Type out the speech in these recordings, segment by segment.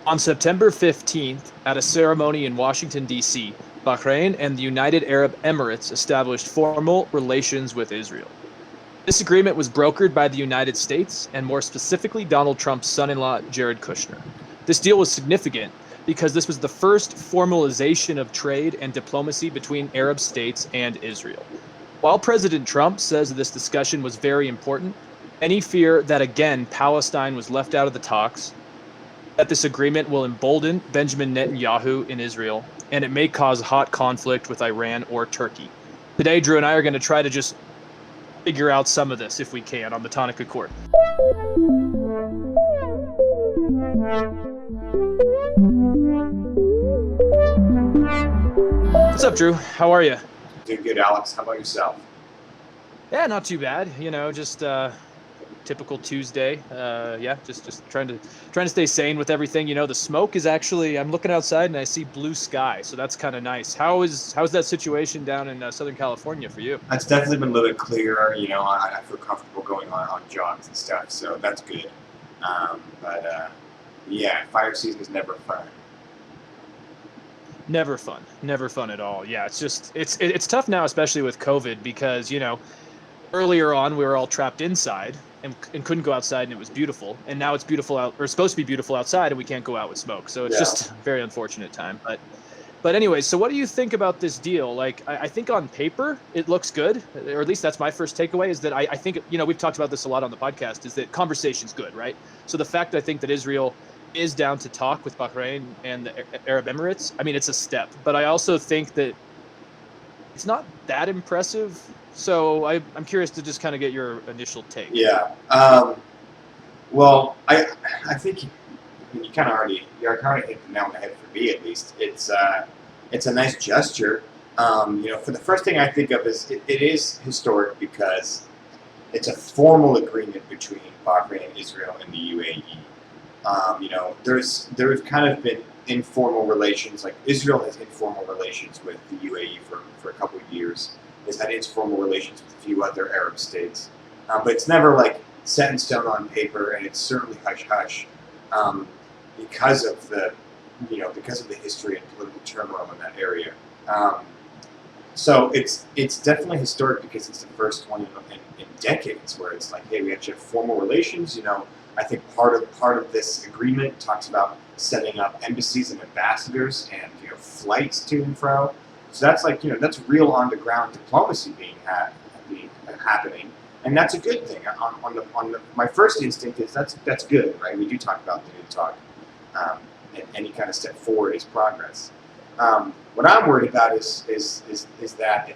On September 15th, at a ceremony in Washington, D.C., Bahrain and the United Arab Emirates established formal relations with Israel. This agreement was brokered by the United States, and more specifically, Donald Trump's son in law, Jared Kushner. This deal was significant because this was the first formalization of trade and diplomacy between Arab states and Israel. While President Trump says this discussion was very important, any fear that again Palestine was left out of the talks, that this agreement will embolden Benjamin Netanyahu in Israel, and it may cause hot conflict with Iran or Turkey. Today, Drew and I are going to try to just figure out some of this, if we can, on the Tonic Accord. What's up, Drew? How are you? Doing good, Alex. How about yourself? Yeah, not too bad. Just typical Tuesday. Just trying to stay sane with everything. The smoke is actually. I'm looking outside and I see blue sky, so that's kind of nice. How's that situation down in Southern California for you? It's definitely been a little bit clearer. I feel comfortable going on jogs and stuff, so that's good. Fire season is never fun. Never fun at all. Yeah, it's tough now, especially with COVID, because earlier on we were all trapped inside and couldn't go outside, and it was beautiful, and now it's beautiful out, or supposed to be beautiful outside, and we can't go out with smoke, so it's just a very unfortunate time. But anyways, so what do you think about this deal? Like, I think on paper it looks good, or at least that's my first takeaway, is that I think we've talked about this a lot on the podcast, is that conversation's good, right? So the fact I think that Israel is down to talk with Bahrain and the Arab Emirates, I mean, it's a step, but I also think that it's not that impressive. So I'm curious to just kind of get your initial take. Yeah. Well, I think you kind of already hit the nail on the head for me, at least. It's a nice gesture. For the first thing I think of is it is historic because it's a formal agreement between Bahrain, Israel, and the UAE. There's kind of been informal relations. Like, Israel has informal relations with the UAE for a couple of years. Has had informal relations with a few other Arab states, but it's never like set in stone on paper, and it's certainly hush hush because of the history and political turmoil in that area. So it's definitely historic because it's the first one in decades where it's like, hey, we actually have formal relations. I think part of this agreement talks about setting up embassies and ambassadors and flights to and fro. So that's that's real on the ground diplomacy being happening, and that's a good thing. My first instinct is that's good, right? We do talk about the new talk, and any kind of step forward is progress. What I'm worried about is that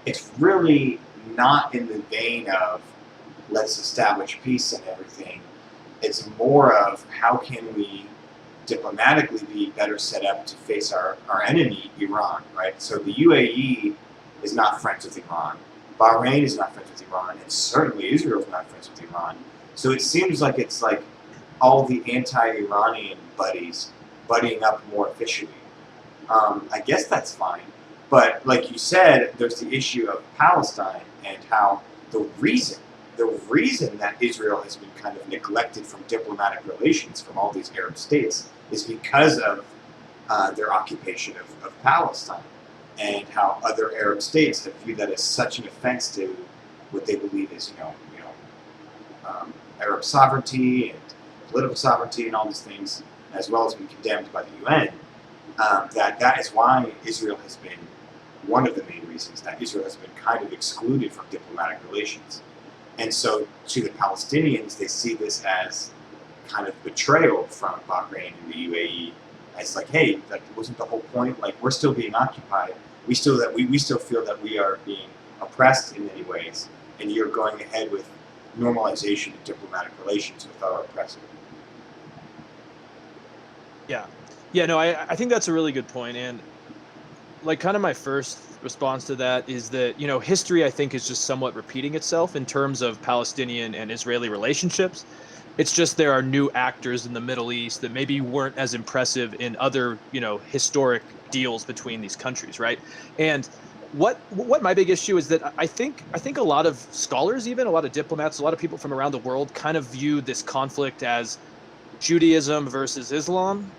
it's really not in the vein of let's establish peace and everything. It's more of how can we diplomatically be better set up to face our enemy, Iran, right? So the UAE is not friends with Iran. Bahrain is not friends with Iran, and certainly Israel is not friends with Iran. So it seems like it's like all the anti-Iranian buddies buddying up more officially. I guess that's fine. But like you said, there's the issue of Palestine and how the reason that Israel has been kind of neglected from diplomatic relations from all these Arab states is because of their occupation of Palestine, and how other Arab states have viewed that as such an offense to what they believe is Arab sovereignty and political sovereignty and all these things, as well as been condemned by the UN. That is why Israel has been one of the main reasons that Israel has been kind of excluded from diplomatic relations. And so to the Palestinians, they see this as kind of betrayal from Bahrain and the UAE. It's like, hey, that wasn't the whole point. Like, we're still being occupied. We still feel that we are being oppressed in many ways, and you're going ahead with normalization of diplomatic relations with our oppressor. Yeah, no, I think that's a really good point, and like kind of my first response to that is that history I think is just somewhat repeating itself in terms of Palestinian and Israeli relationships. It's just there are new actors in the Middle East that maybe weren't as impressive in other historic deals between these countries, right? And what my big issue is that I think a lot of scholars, even a lot of diplomats, a lot of people from around the world kind of view this conflict as Judaism versus Islam.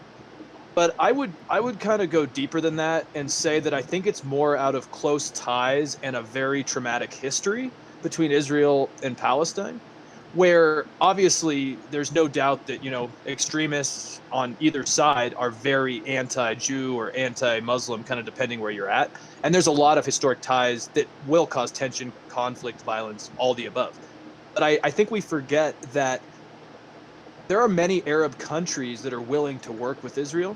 But I would kind of go deeper than that and say that I think it's more out of close ties and a very traumatic history between Israel and Palestine, where obviously there's no doubt that, extremists on either side are very anti-Jew or anti-Muslim, kind of depending where you're at. And there's a lot of historic ties that will cause tension, conflict, violence, all the above. But I think we forget that there are many Arab countries that are willing to work with Israel.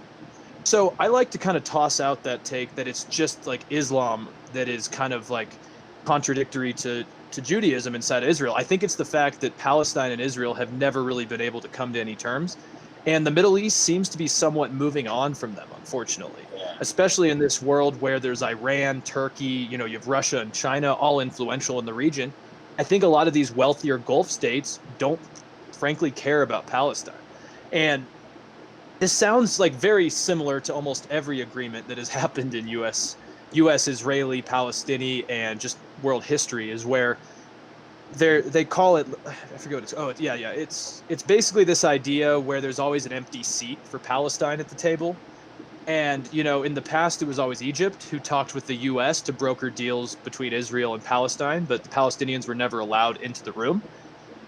So I like to kind of toss out that take that it's just like Islam that is kind of like contradictory to Judaism inside of Israel. I think it's the fact that Palestine and Israel have never really been able to come to any terms. And the Middle East seems to be somewhat moving on from them, unfortunately, especially in this world where there's Iran, Turkey, you have Russia and China, all influential in the region. I think a lot of these wealthier Gulf states don't frankly care about Palestine. And this sounds like very similar to almost every agreement that has happened in US, Israeli, Palestinian, and just world history, is where they call it, I forget what it's, it's basically this idea where there's always an empty seat for Palestine at the table. And, in the past, it was always Egypt who talked with the US to broker deals between Israel and Palestine, but the Palestinians were never allowed into the room.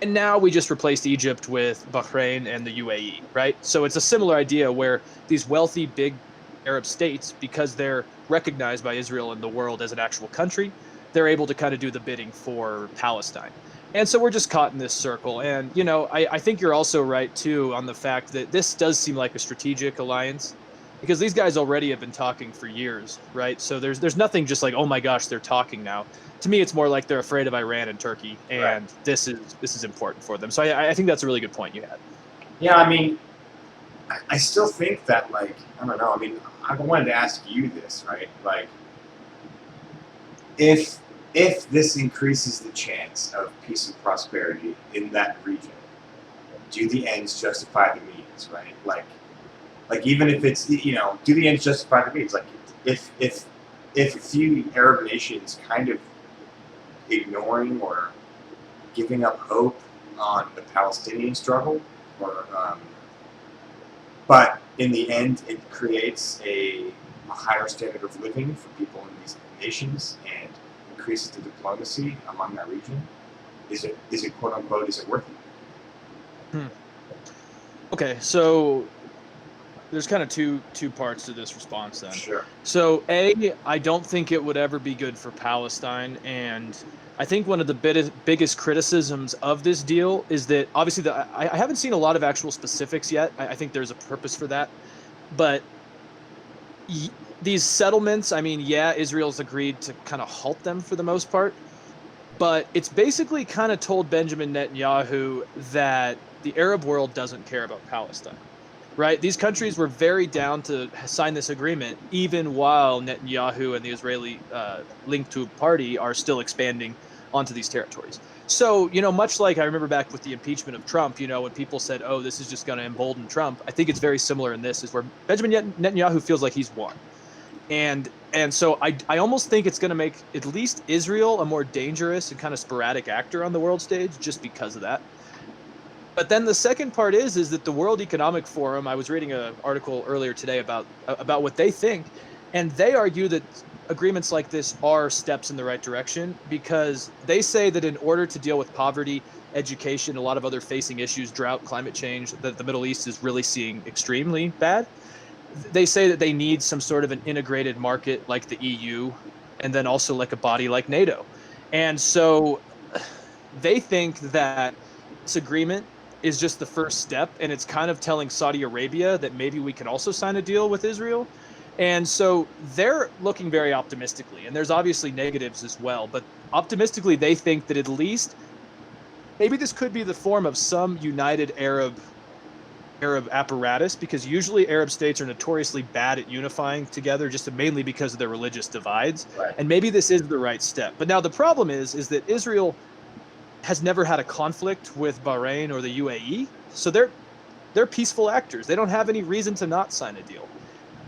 And now we just replaced Egypt with Bahrain and the UAE, right? So it's a similar idea where these wealthy, big Arab states, because they're recognized by Israel and the world as an actual country, they're able to kind of do the bidding for Palestine. And so we're just caught in this circle. And, I think you're also right, too, on the fact that this does seem like a strategic alliance, because these guys already have been talking for years, right? So there's nothing just like, oh my gosh, they're talking now. To me, it's more like they're afraid of Iran and Turkey, and right. This is important for them. So I think that's a really good point you had. Yeah, I mean, I still think that, like, I don't know. I mean, I wanted to ask you this, right? Like, if this increases the chance of peace and prosperity in that region, do the ends justify the means, right? Like even if it's, do the ends justify the means? Like, if a few Arab nations kind of ignoring or giving up hope on the Palestinian struggle, or but in the end it creates a higher standard of living for people in these nations and increases the diplomacy among that region, is it quote unquote, is it worth it? Okay, so there's kind of two parts to this response then. Sure. So I don't think it would ever be good for Palestine, and I think one of the biggest criticisms of this deal is that obviously I haven't seen a lot of actual specifics yet. I think there's a purpose for that, but these settlements, I mean, yeah, Israel's agreed to kind of halt them for the most part, but it's basically kind of told Benjamin Netanyahu that the Arab world doesn't care about Palestine. Right? These countries were very down to sign this agreement, even while Netanyahu and the Israeli linked to party are still expanding onto these territories. So, much like I remember back with the impeachment of Trump, when people said, oh, this is just going to embolden Trump, I think it's very similar in this, is where Benjamin Netanyahu feels like he's won. And so I almost think it's going to make at least Israel a more dangerous and kind of sporadic actor on the world stage just because of that. But then the second part is that the World Economic Forum, I was reading an article earlier today about what they think, and they argue that agreements like this are steps in the right direction, because they say that in order to deal with poverty, education, a lot of other facing issues, drought, climate change, that the Middle East is really seeing extremely bad, they say that they need some sort of an integrated market like the EU, and then also like a body like NATO. And so they think that this agreement is just the first step, and it's kind of telling Saudi Arabia that maybe we can also sign a deal with Israel. And so they're looking very optimistically, and there's obviously negatives as well, but optimistically they think that at least maybe this could be the form of some united Arab apparatus, because usually Arab states are notoriously bad at unifying together, just mainly because of their religious divides. Right. And maybe this is the right step. But now the problem is that Israel has never had a conflict with Bahrain or the UAE, so they're peaceful actors. They don't have any reason to not sign a deal.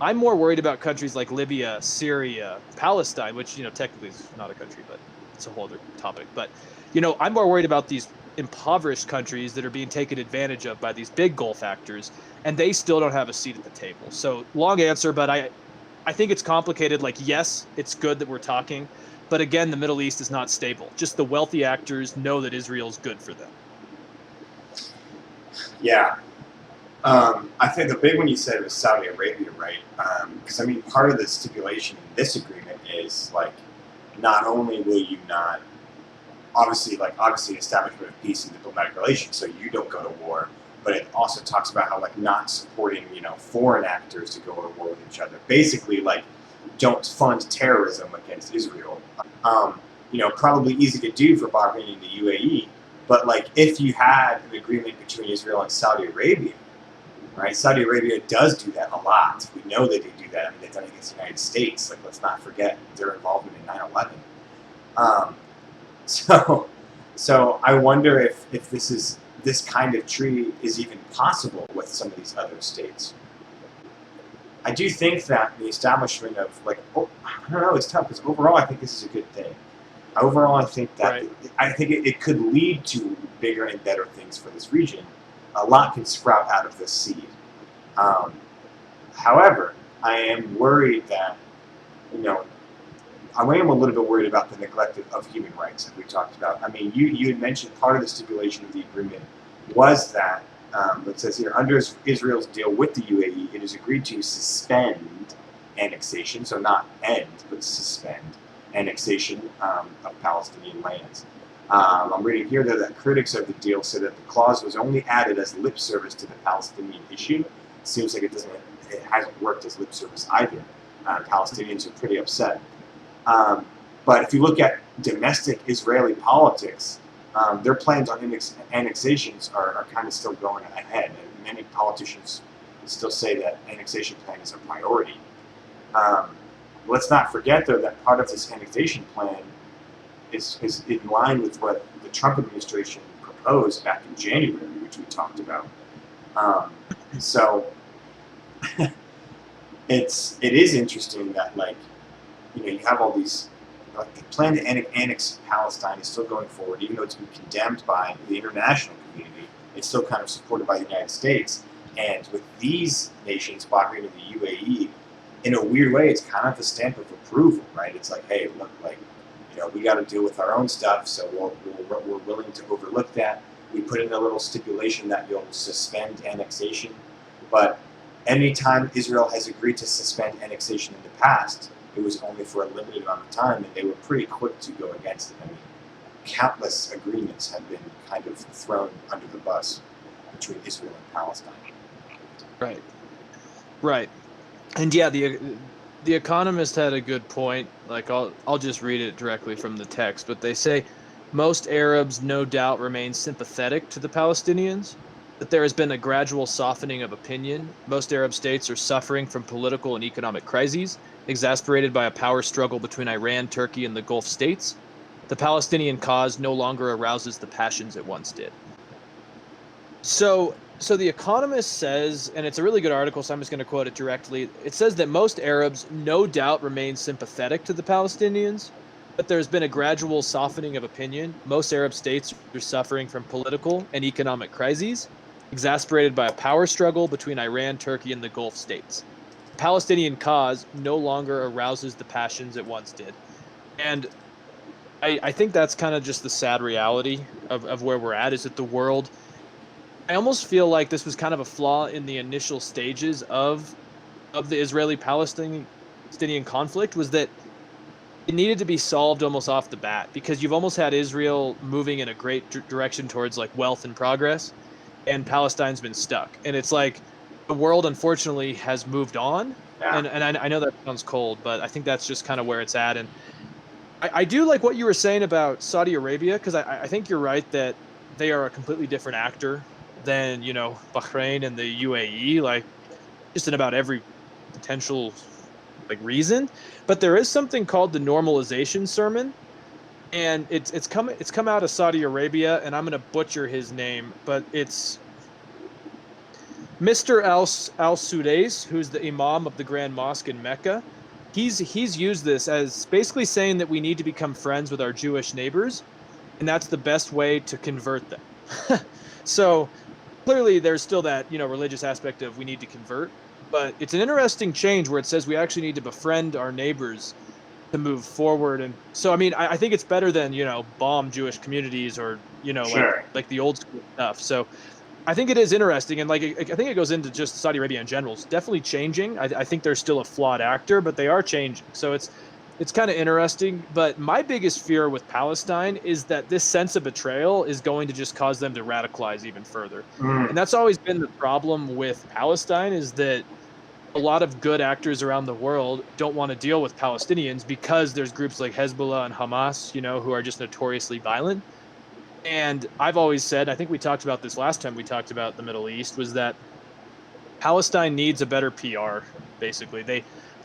I'm more worried about countries like Libya, Syria, Palestine, which technically is not a country, but it's a whole other topic. But I'm more worried about these impoverished countries that are being taken advantage of by these big Gulf actors, and they still don't have a seat at the table. So long answer, but I think it's complicated. Like, yes, it's good that we're talking, but again, the Middle East is not stable. Just the wealthy actors know that Israel's good for them. Yeah. I think the big one you said was Saudi Arabia, right? Because, I mean, part of the stipulation in this agreement is, like, not only will you not, obviously establishment of peace and diplomatic relations, so you don't go to war, but it also talks about how, like, not supporting, foreign actors to go to war with each other. Basically, like, don't fund terrorism against Israel. Probably easy to do for Bahrain and the UAE, but, like, if you had an agreement between Israel and Saudi Arabia, right? Saudi Arabia does do that a lot. We know that they do that. I mean, they've done it against the United States. Like, let's not forget their involvement in 9/11. So I wonder if this kind of treaty is even possible with some of these other states. I do think that the establishment of, like, I don't know, it's tough because overall I think this is a good thing. Overall, I think that it could lead to bigger and better things for this region. A lot can sprout out of this seed. However, I am worried that, I am a little bit worried about the neglect of human rights, like we talked about. I mean, you had mentioned part of the stipulation of the agreement was that, it says here, under Israel's deal with the UAE, it is agreed to suspend annexation, so not end, but suspend annexation of Palestinian lands. I'm reading here that critics of the deal said that the clause was only added as lip service to the Palestinian issue. It seems like it hasn't worked as lip service either. Palestinians are pretty upset. But if you look at domestic Israeli politics, their plans on annexations are kind of still going ahead. And many politicians still say that annexation plan is a priority. Let's not forget, though, that part of this annexation plan is in line with what the Trump administration proposed back in January, which we talked about. So it is interesting that, like, you have all these, like, the plan to annex Palestine is still going forward, even though it's been condemned by the international community. It's still kind of supported by the United States. And with these nations, Bahrain and the UAE, in a weird way, it's kind of a stamp of approval, right? It's like, hey, look, like, we got to deal with our own stuff, so we're willing to overlook that. We put in a little stipulation that you'll suspend annexation. But anytime Israel has agreed to suspend annexation in the past, it was only for a limited amount of time, and they were pretty quick to go against it. I mean, countless agreements have been kind of thrown under the bus between Israel and Palestine. Right. And yeah, the Economist had a good point. Like, I'll just read it directly from the text, but they say most Arabs no doubt remain sympathetic to the Palestinians, that there has been a gradual softening of opinion. Most Arab states are suffering from political and economic crises, exasperated by a power struggle between Iran, Turkey, and the Gulf states. The Palestinian cause no longer arouses the passions it once did. So the Economist says, and it's a really good article, so I'm just going to quote it directly. It says that most Arabs no doubt remain sympathetic to the Palestinians, but there's been a gradual softening of opinion. Most Arab states are suffering from political and economic crises, exasperated by a power struggle between Iran, Turkey, and the Gulf states. The Palestinian cause no longer arouses the passions it once did. And I think that's kind of just the sad reality of where we're at, is that the world, I almost feel like this was kind of a flaw in the initial stages of the Israeli-Palestinian conflict, was that it needed to be solved almost off the bat, because you've almost had Israel moving in a great direction towards, like, wealth and progress, and Palestine's been stuck. And it's like the world, unfortunately, has moved on. Yeah. And I know that sounds cold, but I think that's just kind of where it's at. And I do like what you were saying about Saudi Arabia, because I think you're right that they are a completely different actor than, Bahrain and the UAE, like, just in about every potential, like, reason. But there is something called the normalization sermon, and it's come out of Saudi Arabia, and I'm going to butcher his name, but it's Mr. Al-Sudais, who's the Imam of the Grand Mosque in Mecca. He's used this as basically saying that we need to become friends with our Jewish neighbors, and that's the best way to convert them. So clearly there's still that, religious aspect of we need to convert, but it's an interesting change where it says we actually need to befriend our neighbors to move forward. And so, I mean, I think it's better than, bomb Jewish communities or, Sure. like the old school stuff. So I think it is interesting. And like, I think it goes into just Saudi Arabia in general. It's definitely changing. I think they're still a flawed actor, but they are changing. So it's kind of interesting. But my biggest fear with Palestine is that this sense of betrayal is going to just cause them to radicalize even further. Mm. And that's always been the problem with Palestine, is that a lot of good actors around the world don't want to deal with Palestinians because there's groups like Hezbollah and Hamas, who are just notoriously violent. And I've always said, I think we talked about this last time we talked about the Middle East, was that Palestine needs a better PR. Basically,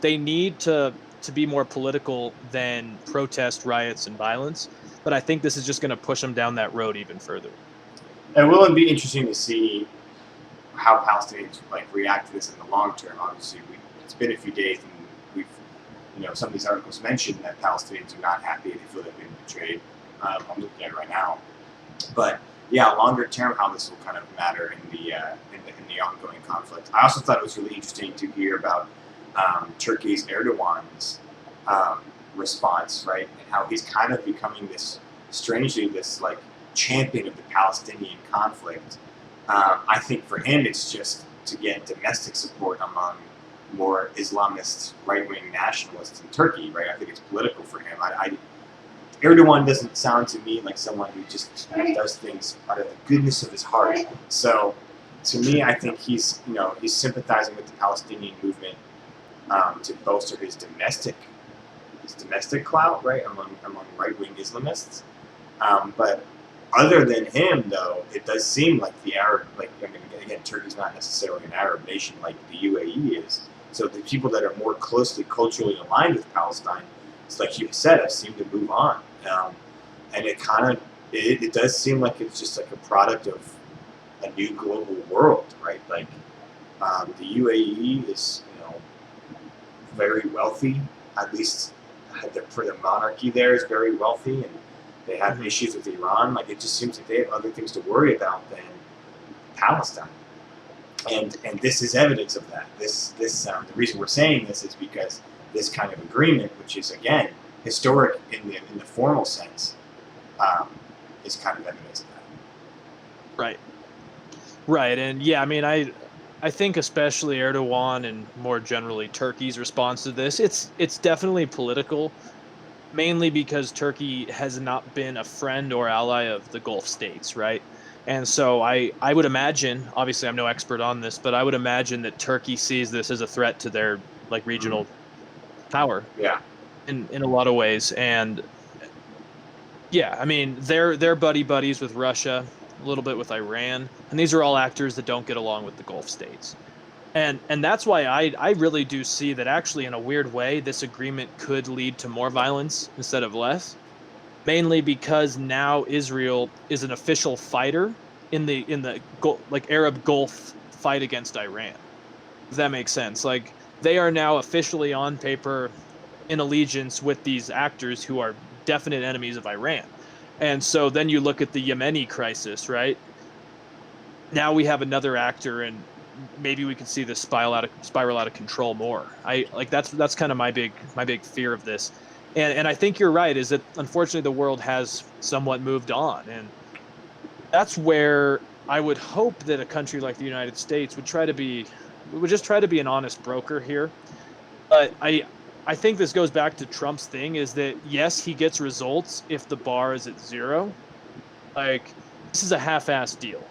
they need to be more political than protest, riots, and violence. But I think this is just going to push them down that road even further. It will be interesting to see how Palestinians react to this in the long term. Obviously, it's been a few days, and we've, some of these articles mentioned that Palestinians are not happy; they feel they've been betrayed. I'm looking at it right now, but yeah, longer term, how this will kind of matter in the ongoing conflict. I also thought it was really interesting to hear about Turkey's Erdogan's response, right, and how he's kind of becoming this champion of the Palestinian conflict. I think for him, it's just to get domestic support among more Islamist right-wing nationalists in Turkey, right? I think it's political for him. Erdogan doesn't sound to me like someone who just does things out of the goodness of his heart. So, to me, I think he's sympathizing with the Palestinian movement to bolster his domestic clout, right, among right-wing Islamists. But other than him, though, it does seem like the Arab, again, Turkey's not necessarily an Arab nation like the UAE is. So the people that are more closely culturally aligned with Palestine, it's like you said, have seemed to move on. And it does seem like it's just like a product of a new global world, right? Like the UAE is, very wealthy, at least for the monarchy there is very wealthy, and they have issues with Iran. Like, it just seems like they have other things to worry about than Palestine. And this is evidence of that. The reason we're saying this is because this kind of agreement, which is again historic in the formal sense, is kind of evidence of that. Right. And yeah, I mean, I think especially Erdogan and more generally Turkey's response to this, it's definitely political, mainly because Turkey has not been a friend or ally of the Gulf states, right? And so I would imagine, obviously I'm no expert on this, but I would imagine that Turkey sees this as a threat to their regional power. Yeah. In a lot of ways. And yeah, I mean, they're buddies with Russia, a little bit with Iran, and these are all actors that don't get along with the Gulf states. And that's why I really do see that actually, in a weird way, this agreement could lead to more violence instead of less, mainly because now Israel is an official fighter in the Arab Gulf fight against Iran. If that makes sense. Like, they are now officially on paper in allegiance with these actors who are definite enemies of Iran. And so then you look at the Yemeni crisis, now we have another actor, and maybe we can see this spiral out of control more. That's kind of my big fear of this. And I think you're right, is that unfortunately the world has somewhat moved on. And that's where I would hope that a country like the United States would just try to be an honest broker here. But I think this goes back to Trump's thing, is that yes, he gets results if the bar is at zero. Like, this is a half-assed deal.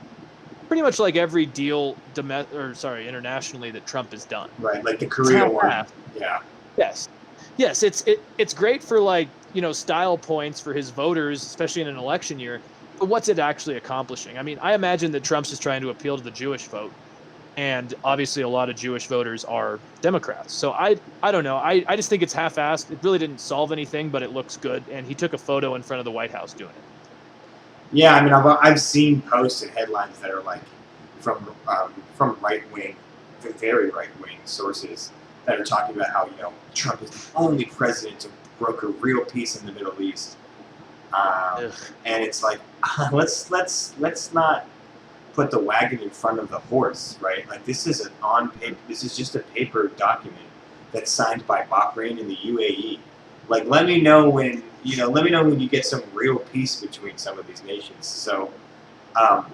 Pretty much like every deal internationally that Trump has done. Right, like the Korea one. Yeah. Yes, it's great for style points for his voters, especially in an election year. But what's it actually accomplishing? I mean, I imagine that Trump's just trying to appeal to the Jewish vote. And obviously a lot of Jewish voters are Democrats. So I don't know. I just think it's half-assed. It really didn't solve anything, but it looks good. And he took a photo in front of the White House doing it. Yeah, I mean, I've seen posts and headlines that are from right-wing, very right-wing sources that are talking about how Trump is the only president to broker real peace in the Middle East. Um, Ugh. and it's like, let's not put the wagon in front of the horse, right? Like this is an on paper. This is just a paper document that's signed by Bahrain and the UAE. Like, let me know when Let me know when you get some real peace between some of these nations. So, um,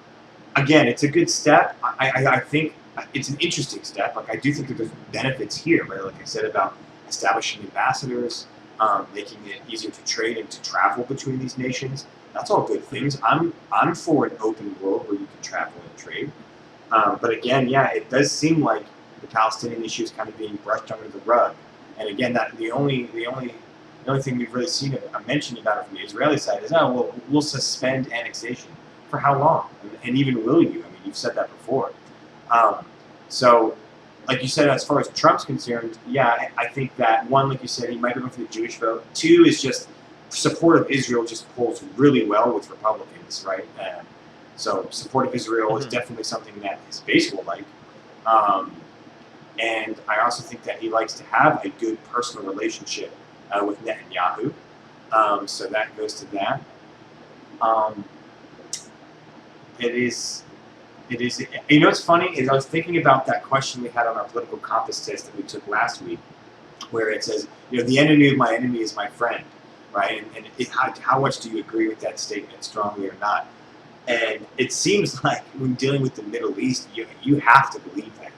again, it's a good step. I think it's an interesting step. Like, I do think that there's benefits here, right? Like I said about establishing ambassadors, making it easier to trade and to travel between these nations. That's all good things. I'm for an open world where you can travel and trade. But again, yeah, it does seem like the Palestinian issue is kind of being brushed under the rug. And again, that the only thing we've really seen a mention about it from the Israeli side is, oh, well, we'll suspend annexation. For how long? And even will you? I mean, you've said that before. So, like you said, as far as Trump's concerned, yeah, I think that, one, like you said, he might be going for the Jewish vote. Two is just support of Israel just pulls really well with Republicans, right? So support of Israel is definitely something that his base will like. And I also think that he likes to have a good personal relationship with Netanyahu. So that goes to that. It is. You know what's funny is I was thinking about that question we had on our political compass test that we took last week, where it says, the enemy of my enemy is my friend, right? And how much do you agree with that statement, strongly or not? And it seems like when dealing with the Middle East, you have to believe that.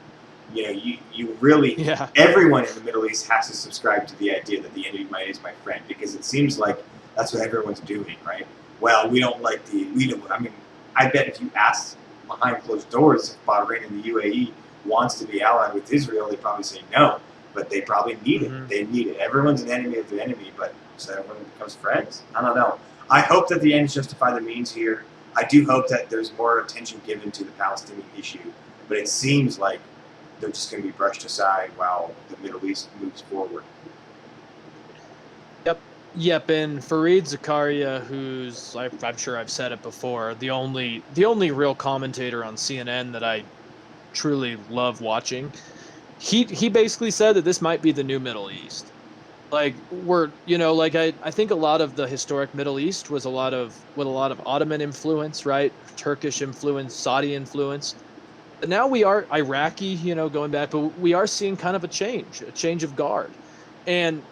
You really, everyone in the Middle East has to subscribe to the idea that the enemy of my enemy is my friend, because it seems like that's what everyone's doing, right? Well, we don't like I mean, I bet if you asked behind closed doors if Bahrain and the UAE wants to be allied with Israel, they probably say no, but they probably need it. They need it. Everyone's an enemy of the enemy, but so everyone becomes friends. I don't know. I hope that the ends justify the means here. I do hope that there's more attention given to the Palestinian issue, but it seems like they're just going to be brushed aside while the Middle East moves forward. Yep, and Fareed Zakaria, who's I'm sure I've said it before, the only real commentator on CNN that I truly love watching, he basically said that this might be the new Middle East. Like I think a lot of the historic Middle East was a lot of Ottoman influence, right? Turkish influence, Saudi influence. But now we are Iraqi, going back, but we are seeing kind of a change of guard. And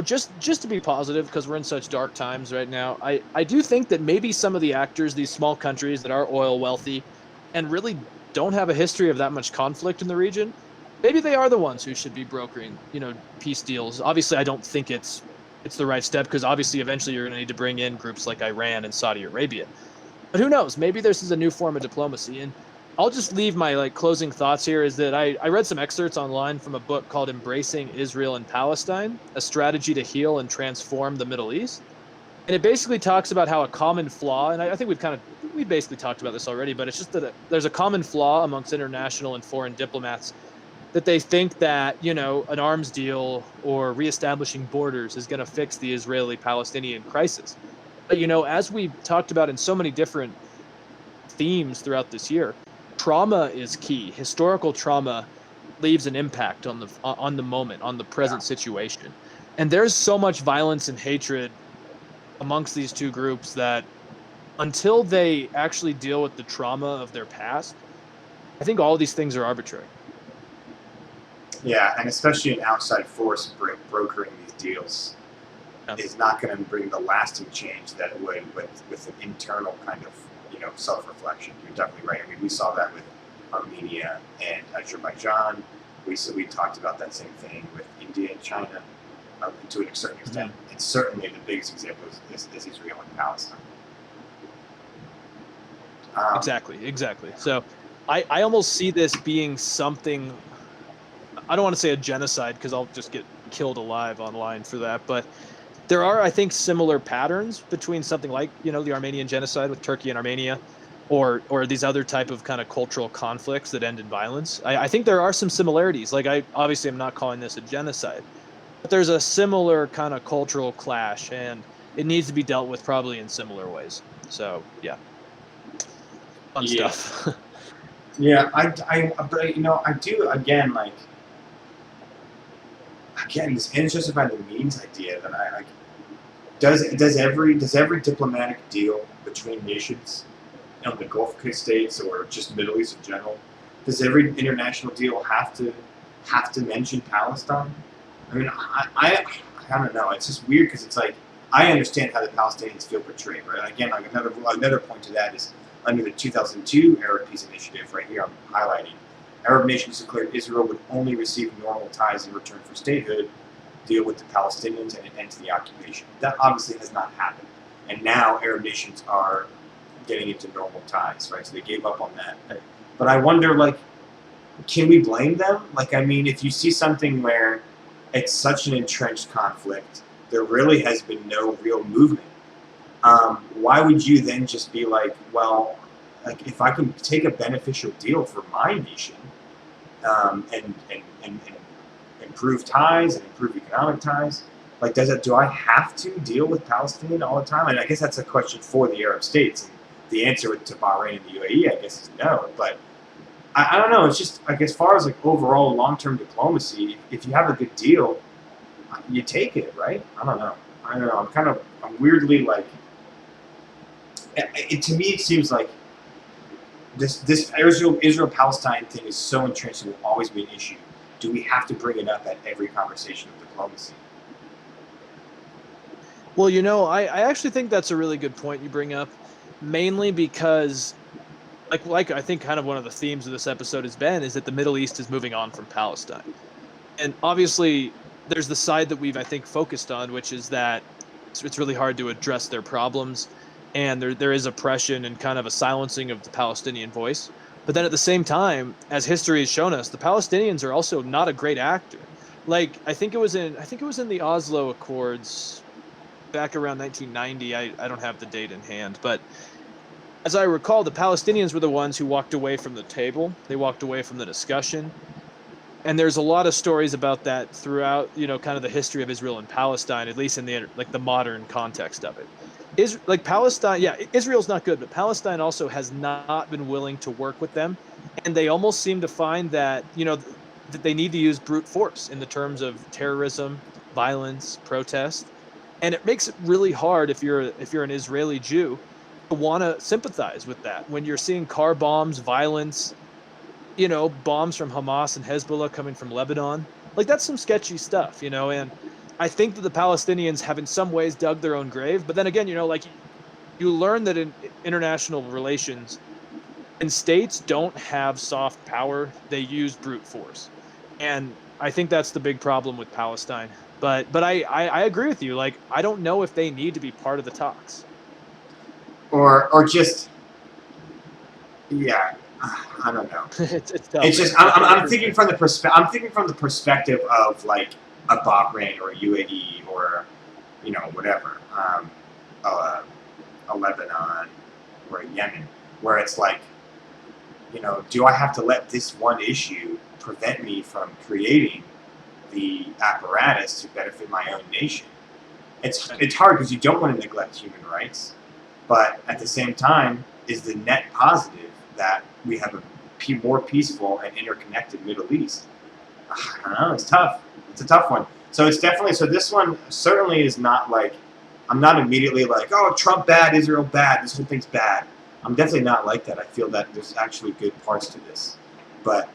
just to be positive, because we're in such dark times right now, I do think that maybe some of the actors, these small countries that are oil wealthy and really don't have a history of that much conflict in the region, maybe they are the ones who should be brokering, peace deals. Obviously, I don't think it's the right step, because obviously eventually you're going to need to bring in groups like Iran and Saudi Arabia. But who knows? Maybe this is a new form of diplomacy. And I'll just leave my closing thoughts here is that I read some excerpts online from a book called Embracing Israel and Palestine, a strategy to heal and transform the Middle East. And it basically talks about how a common flaw, and I think we basically talked about this already, but it's just that there's a common flaw amongst international and foreign diplomats, that they think that, an arms deal or reestablishing borders is going to fix the Israeli-Palestinian crisis. But, as we've talked about in so many different themes throughout this year, trauma is key. Historical trauma leaves an impact on the moment, on the present situation. And there's so much violence and hatred amongst these two groups that until they actually deal with the trauma of their past, I think all these things are arbitrary. Yeah, and especially an outside force brokering these deals is not going to bring the lasting change that it would with an internal kind of self-reflection. You're definitely right. I mean, we saw that with Armenia and Azerbaijan. We talked about that same thing with India and China to a certain extent. And certainly the biggest example is Israel and Palestine. Exactly. So I almost see this being something, I don't want to say a genocide, because I'll just get killed alive online for that, but there are, I think, similar patterns between something like, the Armenian genocide with Turkey and Armenia, or these other type of kind of cultural conflicts that end in violence. I think there are some similarities. Like, I'm not calling this a genocide, but there's a similar kind of cultural clash, and it needs to be dealt with probably in similar ways. So, yeah. Fun stuff. Yeah, but I do, again, this ends justified the means idea that does every diplomatic deal between nations, the Gulf states or just Middle East in general, does every international deal have to mention Palestine? I mean, I don't know. It's just weird because it's like I understand how the Palestinians feel portrayed, right? Again, like another point to that is under the 2002 Arab Peace Initiative, right here I'm highlighting, Arab nations declared Israel would only receive normal ties in return for statehood, deal with the Palestinians, and end the occupation. That obviously has not happened, and now Arab nations are getting into normal ties, right? So they gave up on that. But I wonder, like, can we blame them? Like, I mean, if you see something where it's such an entrenched conflict, there really has been no real movement. Why would you then just be like, well, like if I can take a beneficial deal for my nation, and improve ties and improve economic ties, like do I have to deal with Palestine all the time? And I guess that's a question for the Arab states. And the answer to Bahrain and the UAE, I guess, is no. But I don't know. It's just like as far as like overall long-term diplomacy, if you have a good deal, you take it, right? I don't know. I'm weirdly like. To me, it seems like this Israel-Palestine thing is so entrenched and will always be an issue. Do we have to bring it up at every conversation of diplomacy? Well, I actually think that's a really good point you bring up, mainly because, like I think kind of one of the themes of this episode has been is that the Middle East is moving on from Palestine. And obviously, there's the side that we've, I think, focused on, which is that it's really hard to address their problems, and there is oppression and kind of a silencing of the Palestinian voice. But then at the same time, as history has shown us, the Palestinians are also not a great actor. Like I think it was in the Oslo Accords back around 1990. I don't have the date in hand, but as I recall, the Palestinians were the ones who walked away from the table. They walked away from the discussion. And there's a lot of stories about that throughout, kind of the history of Israel and Palestine, at least in the modern context of it. Palestine, yeah, Israel's not good, but Palestine also has not been willing to work with them, and they almost seem to find that that they need to use brute force in the terms of terrorism, violence, protest, and it makes it really hard if you're an Israeli Jew to want to sympathize with that when you're seeing car bombs, violence, bombs from Hamas and Hezbollah coming from Lebanon. Like that's some sketchy stuff, and I think that the Palestinians have in some ways dug their own grave. But then again, you learn that in international relations, and states don't have soft power, they use brute force. And I think that's the big problem with Palestine. But I agree with you. Like, I don't know if they need to be part of the talks. Or just, yeah, I don't know. It's tough. It's just I'm thinking from the perspective of like a Bahrain or a UAE or whatever, a Lebanon or a Yemen, where it's like, do I have to let this one issue prevent me from creating the apparatus to benefit my own nation? It's hard because you don't want to neglect human rights, but at the same time, is the net positive that we have a more peaceful and interconnected Middle East? I don't know. It's tough. It's a tough one. So it's definitely, this one certainly is not like, I'm not immediately like, oh, Trump bad, Israel bad, this whole thing's bad. I'm definitely not like that. I feel that there's actually good parts to this. But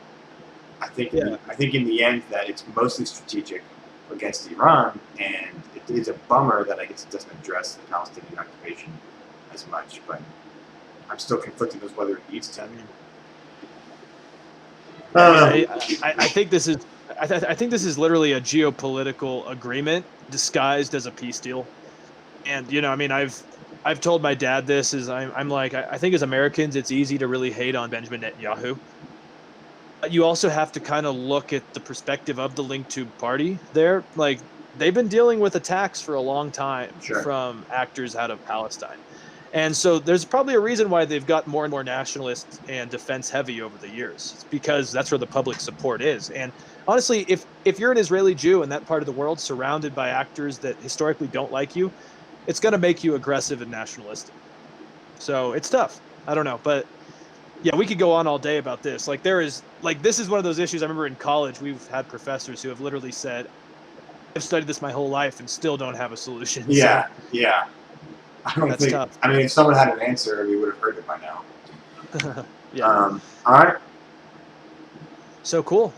I think in the end that it's mostly strategic against Iran, and it is a bummer that I guess it doesn't address the Palestinian occupation as much. But I'm still conflicted as whether it needs to. I think this is. I think this is literally a geopolitical agreement disguised as a peace deal, and I've told my dad this is I'm like I think as Americans it's easy to really hate on Benjamin Netanyahu. But you also have to kind of look at the perspective of the Link Tube party there. Like they've been dealing with attacks for a long time from actors out of Palestine. And so there's probably a reason why they've got more and more nationalist and defense heavy over the years. It's because that's where the public support is. And honestly, if you're an Israeli Jew in that part of the world surrounded by actors that historically don't like you, it's going to make you aggressive and nationalistic. So it's tough. I don't know. But yeah, we could go on all day about this. Like this is one of those issues. I remember in college, we've had professors who have literally said, I've studied this my whole life and still don't have a solution. Yeah, yeah. I don't That's think. tough. I mean, if someone had an answer, we would have heard it by now. Yeah. All right. So cool.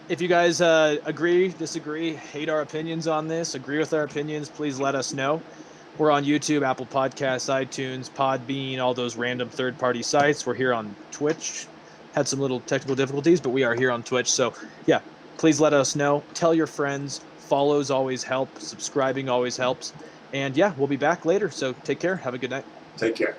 If you guys agree, disagree, hate our opinions on this, agree with our opinions, please let us know. We're on YouTube, Apple Podcasts, iTunes, Podbean, all those random third-party sites. We're here on Twitch. Had some little technical difficulties, but we are here on Twitch. So, yeah, please let us know. Tell your friends. Follows always help. Subscribing always helps. And, yeah, we'll be back later. So take care. Have a good night. Take care.